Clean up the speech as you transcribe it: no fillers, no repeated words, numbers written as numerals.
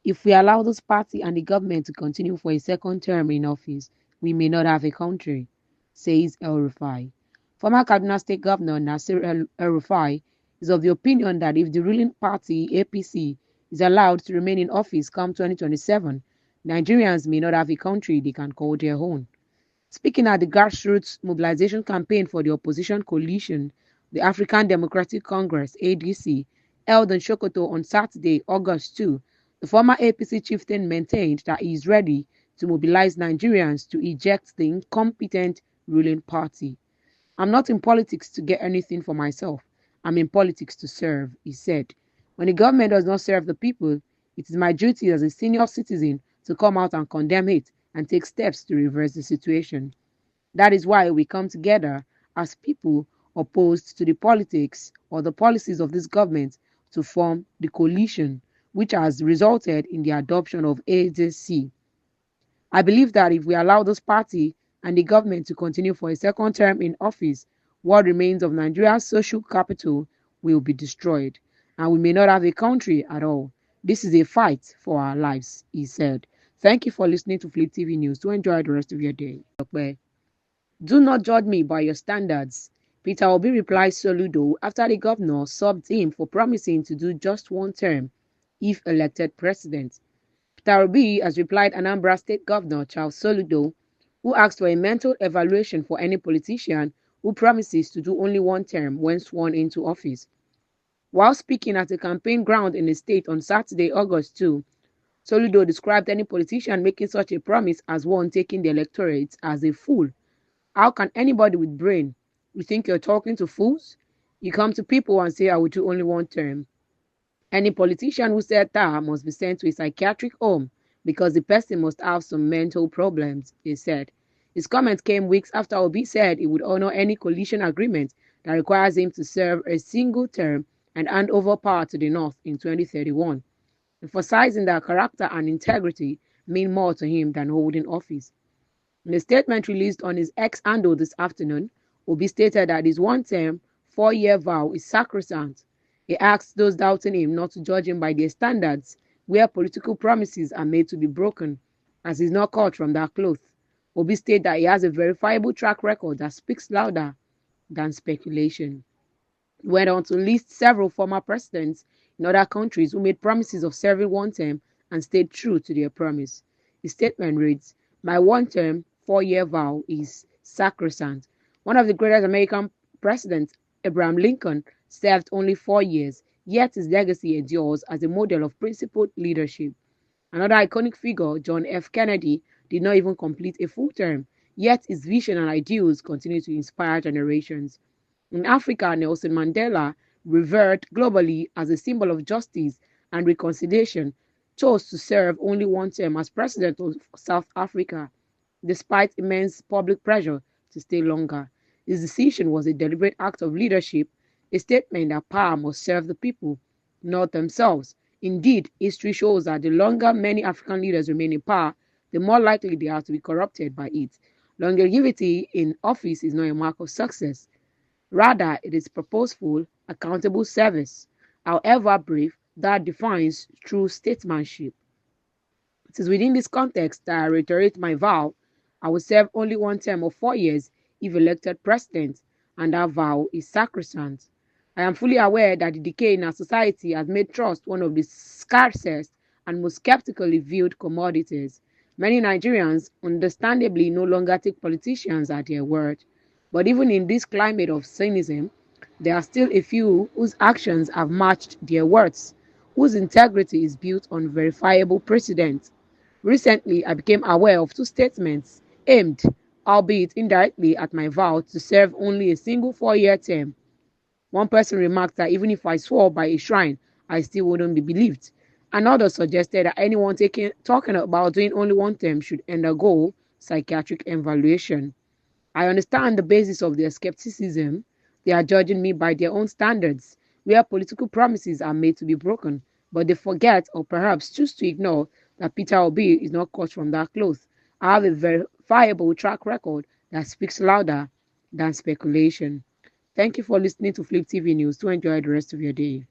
If we allow this party and the government to continue for a second term in office, we may not have a country, says El-Rufai. Former Kaduna State Governor Nasir El-Rufai is of the opinion that if the ruling party, APC, is allowed to remain in office come 2027, Nigerians may not have a country they can call their own. Speaking at the grassroots mobilization campaign for the opposition coalition, the African Democratic Congress (ADC), held in Sokoto on Saturday, August 2, the former APC chieftain maintained that he is ready to mobilize Nigerians to eject the incompetent ruling party. "I'm not in politics to get anything for myself. I'm in politics to serve," he said. "When the government does not serve the people, it is my duty as a senior citizen to come out and condemn it and take steps to reverse the situation. That is why we come together as people opposed to the politics or the policies of this government to form the coalition, which has resulted in the adoption of ADC. I believe that if we allow this party and the government to continue for a second term in office, what remains of Nigeria's social capital will be destroyed, and we may not have a country at all. This is a fight for our lives," he said. Thank you for listening to Flip TV News. Do enjoy the rest of your day. Do not judge me by your standards. Peter Obi replies Soludo after the governor subbed him for promising to do just one term if elected president. Peter Obi has replied Anambra State Governor Charles Soludo, who asked for a mental evaluation for any politician who promises to do only one term when sworn into office. While speaking at a campaign ground in the state on Saturday, August 2, Soludo described any politician making such a promise as one taking the electorate as a fool. "How can anybody with brain? You think you're talking to fools? You come to people and say I will do only one term. Any politician who said that must be sent to a psychiatric home because the person must have some mental problems," he said. His comment came weeks after Obi said he would honor any coalition agreement that requires him to serve a single term and hand over power to the North in 2031, emphasizing that character and integrity mean more to him than holding office. In a statement released on his X handle this afternoon, Obi stated that his one-term, four-year vow is sacrosanct. He asked those doubting him not to judge him by their standards, where political promises are made to be broken, as he's not cut from that cloth. Obi stated that he has a verifiable track record that speaks louder than speculation. He went on to list several former presidents in other countries who made promises of serving one term and stayed true to their promise. His statement reads, "My one-term, four-year vow is sacrosanct." One of the greatest American presidents, Abraham Lincoln, served only 4 years, yet his legacy endures as a model of principled leadership. Another iconic figure, John F. Kennedy, did not even complete a full term, yet his vision and ideals continue to inspire generations. In Africa, Nelson Mandela, revered globally as a symbol of justice and reconciliation, chose to serve only one term as president of South Africa, despite immense public pressure to stay longer. His decision was a deliberate act of leadership, a statement that power must serve the people, not themselves. Indeed, history shows that the longer many African leaders remain in power, the more likely they are to be corrupted by it. Longevity in office is not a mark of success. Rather, it is purposeful, accountable service, however brief, that defines true statesmanship. It is within this context that I reiterate my vow. I will serve only one term of 4 years if elected president, and that vow is sacrosanct. I am fully aware that the decay in our society has made trust one of the scarcest and most skeptically viewed commodities. Many Nigerians, understandably, no longer take politicians at their word. But even in this climate of cynicism, there are still a few whose actions have matched their words, whose integrity is built on verifiable precedent. Recently, I became aware of two statements aimed, albeit indirectly, at my vow to serve only a single 4-year term. One person remarked that even if I swore by a shrine, I still wouldn't be believed. Another suggested that anyone talking about doing only one term should undergo psychiatric evaluation. I understand the basis of their skepticism. They are judging me by their own standards, where political promises are made to be broken, but they forget or perhaps choose to ignore that Peter Obi is not cut from that cloth. I have a verifiable track record that speaks louder than speculation. Thank you for listening to Flip TV News. Do enjoy the rest of your day.